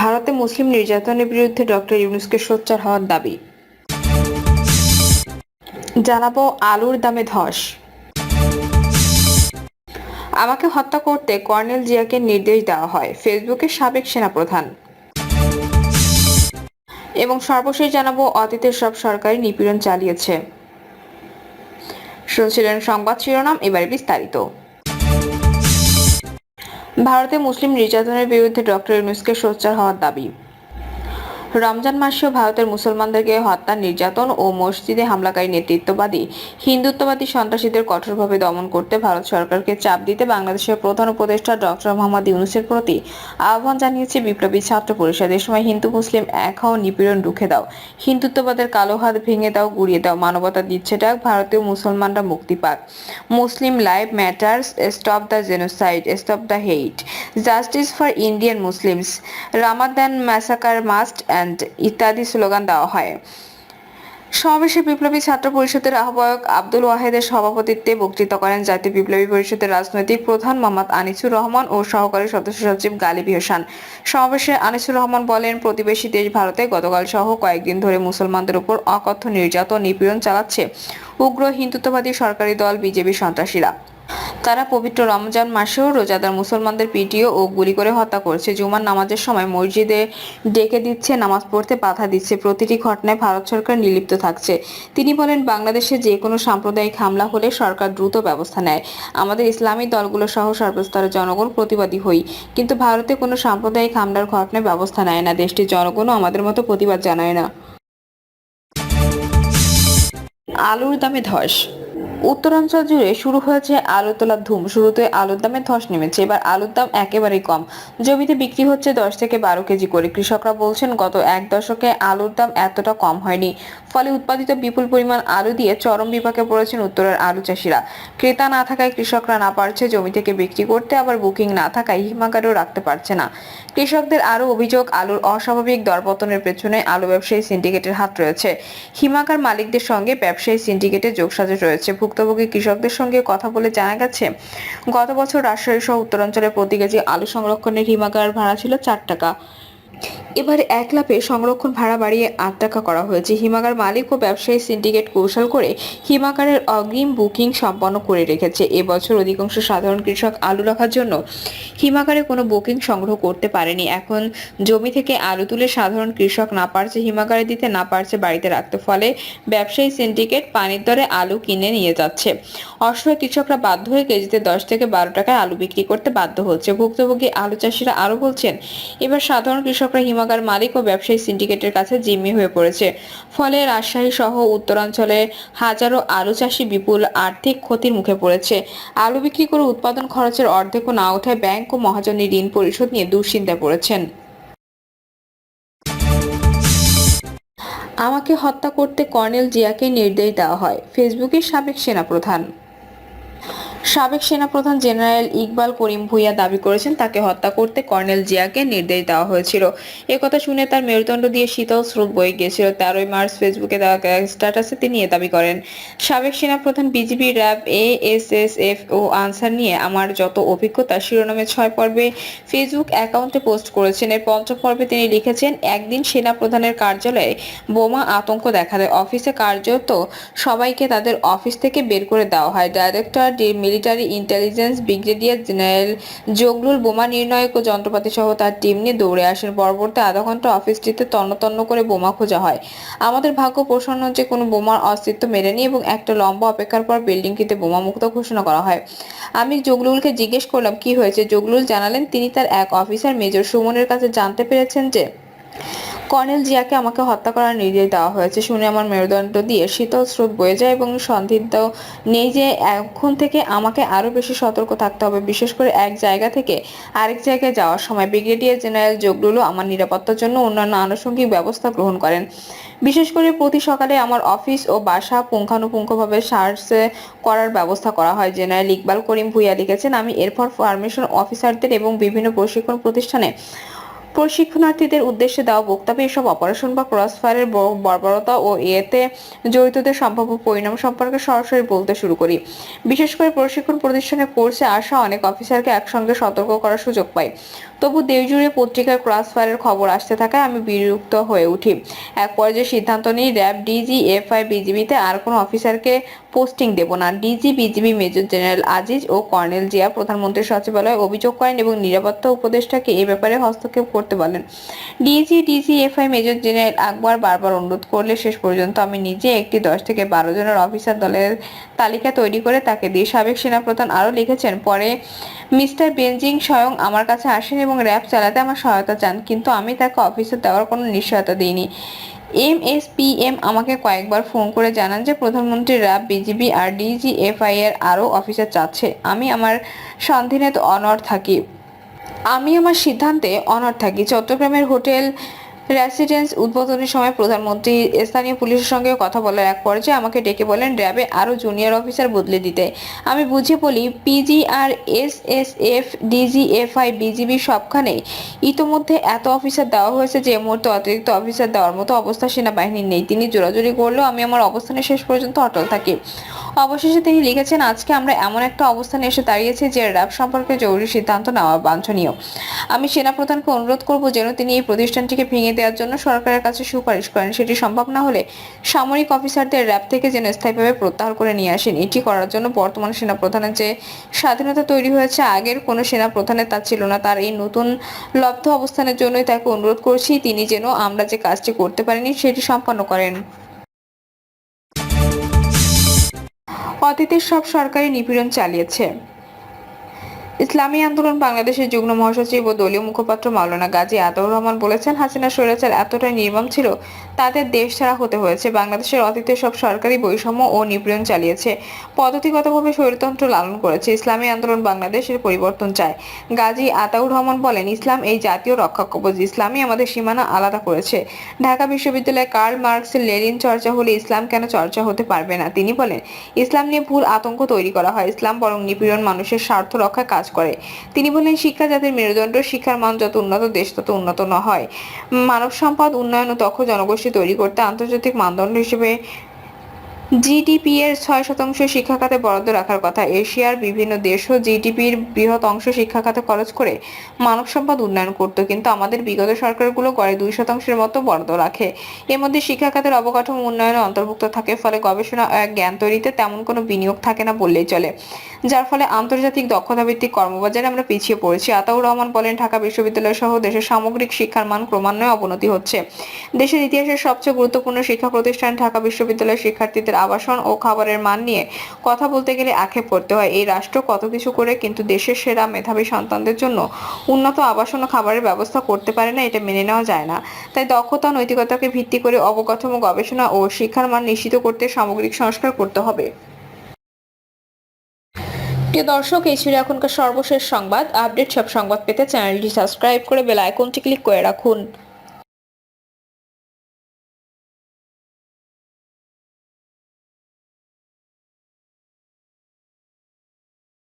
ভারতে মুসলিম নির্যাতনের বিরুদ্ধে ডক্টর ইউনূসকে সোচ্চার হওয়ার দাবি। জানাবো আলুর দামে ধস। আমাকে হত্যা করতে কর্নেল জিয়াকে নির্দেশ দেওয়া হয়, ফেসবুকের সাবেক সেনাপ্রধান। এবং সর্বশেষ জানাবো অতীতের সব সরকারি নিপীড়ন চালিয়েছে। শুনছিলেন সংবাদ শিরোনাম, এবারে বিস্তারিত। ভারতে মুসলিম নির্যাতনের বিরুদ্ধে ডক্টর ইউনূসকে সোচ্চার হওয়ার দাবি। রমজান মাসেও ভারতের মুসলমানদেরকে হত্যা, নির্যাতন ও মসজিদে হামলাকারী নেতৃত্ববাদী হিন্দুত্ববাদী সন্ত্রাসীদের কঠোরভাবে দমন করতে ভারত সরকারকে চাপ দিতে বাংলাদেশের প্রধান উপদেষ্টা ডক্টর মোহাম্মদ ইউনূসের প্রতি আহ্বান জানিয়েছে বিপ্লবী ছাত্র পরিষদ। এ সময় হিন্দু মুসলিম এক হও, নিপীড়ন রুখে দাও, হিন্দুত্ববাদের কালো হাত ভেঙে দাও, গুড়িয়ে দাও, মানবতা দিচ্ছে ডাক, ভারতীয় মুসলমানরা মুক্তি পাক, Muslim life matters, stop the genocide, stop the hate, justice for Indian Muslims, Ramadan massacre must ইত্যাদি স্লোগান দেওয়া হয়। সমাবেশে বিপ্লবী ছাত্র পরিষদের আহ্বায়ক আব্দুল ওয়াহেদের সভাপতিত্বে বক্তৃতা করেন জাতীয় বিপ্লবী পরিষদের রাজনৈতিক প্রধান মোহাম্মদ আনিসুর রহমান ও সহকারী সদস্য সচিব গালিব হোসেন। সমাবেশে আনিসুর রহমান বলেন, প্রতিবেশী দেশ ভারতে গতকাল সহ কয়েকদিন ধরে মুসলমানদের উপর অকথ্য নির্যাতন, নিপীড়ন চালাচ্ছে উগ্র হিন্দুত্ববাদী সরকারি দল বিজেপি সন্ত্রাসীরা। তারা পবিত্র রমজান মাসেও রোজাদার মুসলমানদের পিটিয়ে ও গুলি করে হত্যা করছে, জুমার নামাজের সময় মসজিদে ডেকে দিচ্ছে, নামাজ পড়তে বাধা দিচ্ছে। প্রতিটি ঘটনায় ভারত সরকার নির্লিপ্ত থাকছে। তিনি বলেন, বাংলাদেশে যে কোনো সাম্প্রদায়িক হামলা হলে সরকার দ্রুত ব্যবস্থা নেয়। আমাদের ইসলামী দলগুলো সহ সর্বস্তরের জনগণ প্রতিবাদী হই, কিন্তু ভারতে কোনো সাম্প্রদায়িক হামলার ঘটনায় ব্যবস্থা নেয় না। দেশটির জনগণও আমাদের মতো প্রতিবাদ জানায় না। আলুর দামে ধস। উত্তরাঞ্চল জুড়ে শুরু হয়েছে আলু তোলার ধুম। শুরুতে আলুর দামে ধস নেমেছে, এবার আলুর দাম একেবারেই কম। জমিতে বিক্রি হচ্ছে 10 থেকে 12 কেজি করে। কৃষকরা বলছেন, গত এক দশকে আলুর দাম এতটা কম হয়নি। ফলে উৎপাদিত বিপুল পরিমাণ আলু দিয়ে চরম বিপাকে পড়েছেন উত্তরের আলু চাষিরা। ক্রেতা না থাকায় কৃষকরা না পারছে জমি থেকে বিক্রি করতে, আবার বুকিং না থাকায় হিমাগারেও রাখতে পারছে না। কৃষকদের আরও অভিযোগ, আলুর অস্বাভাবিক দরপতনের পেছনে আলু ব্যবসায়ী সিন্ডিকেটের হাত রয়েছে। হিমাগার মালিকদের সঙ্গে ব্যবসায়ী সিন্ডিকেটের যোগসাজশ রয়েছে। ভুক্তভোগী কৃষকদের সঙ্গে কথা বলে জানা গেছে, গত বছর রাজশাহী সহ উত্তরাঞ্চলে প্রতি কেজি আলু সংরক্ষণের হিমাগার ভাড়া ছিল 4 টাকা। এবারে এক লাফে সংরক্ষণ ভাড়া বাড়িয়ে 8 টাকা করা হয়েছে। হিমাগার মালিক ও ব্যবসায়ী সিন্ডিকেট কৌশল করে হিমাগারের অগ্রিম বুকিং সম্পন্ন করে রেখেছে। এবছর অধিকাংশ সাধারণ কৃষক আলু রাখার জন্য হিমাগারে কোনো বুকিং সংগ্রহ করতে পারেনি। এখন জমি থেকে আলু তুলে সাধারণ কৃষক না পারছে হিমাগারে দিতে, না পারছে বাড়িতে রাখতে। ফলে ব্যবসায়ী সিন্ডিকেট পানির দরে আলু কিনে নিয়ে যাচ্ছে। অসহায় কৃষকরা বাধ্য হয়ে কেজিতে 10 থেকে 12 টাকায় আলু বিক্রি করতে বাধ্য হচ্ছে। ভুক্তভোগী আলু চাষিরা আরো বলছেন, এবার সাধারণ কৃষকরা হিমাগার মালিক ও ব্যবসায়ী সিন্ডিকেটের কাছে জিম্মি হয়ে পড়েছে। ফলে রাজশাহী সহ উত্তরাঞ্চলে হাজারো আলু চাষি বিপুল আর্থিক ক্ষতির মুখে পড়েছে। আলু বিক্রি করে উৎপাদন খরচের অর্ধেকও না ওঠায় ব্যাংক ও মহাজনী ঋণ পরিশোধ নিয়ে দুশ্চিন্তায় পড়েছেন। আমাকে হত্যা করতে কর্নেল জিয়াকে নির্দেশ দেওয়া হয়, ফেসবুকের সাবেক সেনাপ্রধান। সাবেক সেনাপ্রধান জেনারেল ইকবাল করিম ভূঁইয়া দাবি করেছেন, তাকে হত্যা করতে কর্নেল জিয়াকে নির্দেশ দেওয়া হয়েছিল। একথা শুনে তার মেরুদণ্ড দিয়ে শীতল স্রোত বয়ে গিয়েছিল। 13 মার্চ ফেসবুকে দেওয়া স্ট্যাটাসে তিনি এ দাবি করেন। সাবেক সেনাপ্রধান, বিজিবি, র্যাব, এএসএসএফ ও আনসার নিয়ে আমার যত অভিজ্ঞতা শিরোনামে 6 পর্বে ফেসবুক অ্যাকাউন্টে পোস্ট করেছেন। এর 5ম পর্বে তিনি লিখেছেন, একদিন সেনাপ্রধানের কার্যালয়ে বোমা আতঙ্ক দেখা দেয়। অফিসে কার্যত সবাইকে তাদের অফিস থেকে বের করে দেওয়া হয়। Director military intelligence brigadier general Zaglul বোমা নির্ণায়ক ও যন্ত্রপাতি সহ তার টিম নিয়ে দৌড়ে আসেন। পরবর্তী আধা ঘন্টা অফিসটিতে তন্ন করে বোমা খোঁজা হয়। আমাদের ভাগ্য প্রসন্ন যে কোনো বোমার অস্তিত্ব মেলেনি এবং একটা লম্বা অপেক্ষার পর বিল্ডিংটিতে বোমা মুক্ত ঘোষণা করা হয়। আমি জগলুলকে জিজ্ঞেস করলাম, কি হয়েছে? জগলুল জানালেন, তিনি তার এক অফিসার মেজর সুমনের কাছে জানতে পেরেছেন যে কর্নেল জিয়াকে আমাকে হত্যা করার নির্দেশ দেওয়া হয়েছে। শুনে আমার মেরুদণ্ড দিয়ে শীতল স্রোত বয়ে যায় এবং সন্দিগ্ধ নেই যে এখন থেকে আমাকে আরো বেশি সতর্ক থাকতে হবে, বিশেষ করে এক জায়গা থেকে আরেক জায়গায় যাওয়ার সময়। ব্রিগেডিয়ার জেনারেল জগলুলও আমার নিরাপত্তার জন্য অন্যান্য আনুষঙ্গিক ব্যবস্থা গ্রহণ করেন। বিশেষ করে প্রতি সকালে আমার অফিস ও বাসা পুঙ্খানুপুঙ্খভাবে সার্চ করার ব্যবস্থা করা হয়। জেনারেল ইকবাল করিম ভূঁইয়া লিখেছেন, আমি এরপর ফরমেশন অফিসারদের এবং বিভিন্ন প্রশিক্ষণ প্রতিষ্ঠানে প্রশিক্ষণার্থীদের উদ্দেশ্যে দেওয়া বক্তব্যে এসব অপারেশন বা ক্রসফায়ারের বর্বরতা ও এতে জড়িতদের সম্ভাব্য পরিণাম সম্পর্কে সরাসরি বলতে শুরু করি। বিশেষ করে প্রশিক্ষণ প্রতিষ্ঠানে কোর্সে আসা অনেক অফিসারকে একসঙ্গে সতর্ক করার সুযোগ পাই। তবু দেশজুড়ে পত্রিকার ক্রসফায়ারের খবর আসতে থাকায় আমি বিরক্ত হয়ে উঠি। এক পর্যায়ে সিদ্ধান্ত নিই র্যাব, ডিজি, এফআই, বিজিবিতে আর কোনো অফিসারকে পোস্টিং দেব না। DG, BGB major general Aziz ও কর্নেল জিয়া প্রধানমন্ত্রীর সচিবালয়ে অভিযোগ করেন এবং নিরাপত্তা উপদেষ্টাকে এ ব্যাপারে হস্তক্ষেপ করতে বলেন। ডিজি, এফআই মেজর জেনারেল আকবর বারবার অনুরোধ করলে শেষ পর্যন্ত আমি নিজে একটি 10 থেকে 12 জনের অফিসার দলের তালিকা তৈরি করে তাকে দিয়ে। সাবেক সেনাপ্রধান আরও লিখেছেন, পরে মিস্টার বেনজিং স্বয়ং আমার কাছে আসেন এবং র্যাব চালাতে আমার সহায়তা চান, কিন্তু আমি তাকে অফিসার দেওয়ার কোনো নিশ্চয়তা দিইনি। এমএসপিএম আমাকে কয়েকবার ফোন করে জানান যে প্রধানমন্ত্রী র্যাব, বিজিবি আর ডিজিএফআই এর আরও অফিসার চাচ্ছে। আমি আমার সিদ্ধান্তে অনড় থাকি। চট্টগ্রামের হোটেল রেসিডেন্স উদ্বোধনের সময় প্রধানমন্ত্রী স্থানীয় পুলিশের সঙ্গে কথা বলার এক পর্যায়ে আমাকে ডেকে বলেন র্যাবে আরও জুনিয়র অফিসার বদলে দিতে। আমি বুঝে বলি, পিজিআর, এসএসএফ, ডিজিএফআই, বিজিবি সবখানেই ইতোমধ্যে এত অফিসার দেওয়া হয়েছে যে এই মুহূর্তে অতিরিক্ত অফিসার দেওয়ার মতো অবস্থা সেনাবাহিনীর নেই। তিনি জোরাজুরি করলেও আমি আমার অবস্থানে শেষ পর্যন্ত অটল থাকি। অবশেষে তিনি লিখেছেন, আজকে আমরা এমন একটা অবস্থানে এসে দাঁড়িয়েছি যে র্যাব সম্পর্কে জরুরি সিদ্ধান্ত নেওয়া বাঞ্ছনীয়। আমি সেনাপ্রধানকে অনুরোধ করব যেন তিনি এই প্রতিষ্ঠানটিকে ভেঙে দেওয়ার জন্য সরকারের কাছে সুপারিশ করেন। সেটি সম্ভব না হলে সামরিক অফিসারদের র্যাব থেকে যেন স্থায়ীভাবে প্রত্যাহার করে নিয়ে আসেন। এটি করার জন্য বর্তমান সেনাপ্রধানের যে স্বাধীনতা তৈরি হয়েছে, আগের কোনো সেনাপ্রধানের তা ছিল না। তার এই নতুন লব্ধ অবস্থানের জন্যই তাকে অনুরোধ করছি তিনি যেন আমরা যে কাজটি করতে পারিনি সেটি সম্পন্ন করেন। অতীতের সব সরকারি নিপীড়ন চালিয়েছে। ইসলামী আন্দোলন বাংলাদেশের যুগ্ম মহাসচিব ও দলীয় মুখপাত্র মাওলানা গাজী আতাউর রহমান বলেছেন, হাসিনা স্বৈরাচার এতটাই নির্মম ছিল তাদের দেশ ছাড়া হতে হয়েছে। বাংলাদেশের অতীতে সব সরকারি বৈষম্য ও নিপীড়ন চালিয়েছে, পদ্ধতিগতভাবে স্বৈরতন্ত্র লালন করেছে। ইসলামী আন্দোলন বাংলাদেশের পরিবর্তন চায়। গাজী আতাউর রহমান বলেন, ইসলাম এই জাতীয় রক্ষা কবচ। ইসলামই আমাদের সীমানা আলাদা করেছে। ঢাকা বিশ্ববিদ্যালয়ে কার্ল মার্কসের লেনিন চর্চা হলে ইসলাম কেন চর্চা হতে পারবে না? তিনি বলেন, ইসলাম নিয়ে ভুল আতঙ্ক তৈরি করা হয়। ইসলাম বরং নিপীড়ন মানুষের স্বার্থ রক্ষায় কাজ করে। তিনি বলেন, শিক্ষা জাতির মেরুদণ্ড। শিক্ষার মান যত উন্নত, দেশ তত উন্নত হয়। মানব সম্পদ উন্নয়ন ও দক্ষ জনগোষ্ঠী তৈরি করতে আন্তর্জাতিক মানদণ্ড হিসেবে জিডিপি এর 6% শিক্ষা খাতে বরাদ্দ রাখার কথা। এশিয়ার বিভিন্ন দেশও জিডিপির বৃহৎ অংশ শিক্ষা খাতে খরচ করে মানব সম্পদ উন্নয়ন করত, কিন্তু আমাদের বিগত সরকারগুলো গড়ে 2% মতো বরাদ্দ রাখে। এর মধ্যে শিক্ষা খাতের অবকাঠামো উন্নয়নে অন্তর্ভুক্ত থাকে, ফলে গবেষণা ও জ্ঞান তৈরিতে তেমন কোনো বিনিয়োগ থাকে না বললেই চলে, যার ফলে আন্তর্জাতিক দক্ষতা ভিত্তিক কর্মবাজারে আমরা পিছিয়ে পড়েছি। আতাউর রহমান বলেন, ঢাকা বিশ্ববিদ্যালয় সহ দেশের সামগ্রিক শিক্ষার মান ক্রমান্বয়ে অবনতি হচ্ছে। দেশের ইতিহাসের সবচেয়ে গুরুত্বপূর্ণ শিক্ষা প্রতিষ্ঠান ঢাকা বিশ্ববিদ্যালয়ের শিক্ষার্থীদের আবাসন ও খাবারের মান নিয়ে কথা বলতে গেলে আক্ষেপ করতে হয়। এই রাষ্ট্র কত কিছু করে কিন্তু দেশের সেরা মেধাবী সন্তানদের জন্য উন্নত আবাসন ও খাবারের ব্যবস্থা করতে পারে না, এটা মেনে নেওয়া যায় না। তাই দক্ষতা ও নৈতিকতাকে ভিত্তি করে অবকাঠামো, গবেষণা ও শিক্ষার মান নিশ্চিত করতে সামগ্রিক সংস্কার করতে হবে। প্রিয় দর্শক, এই ছিল এখনকার সর্বশেষ সংবাদ। আপডেট সব সংবাদ পেতে চ্যানেলটি সাবস্ক্রাইব করে বেল আইকনটি ক্লিক করে রাখুন।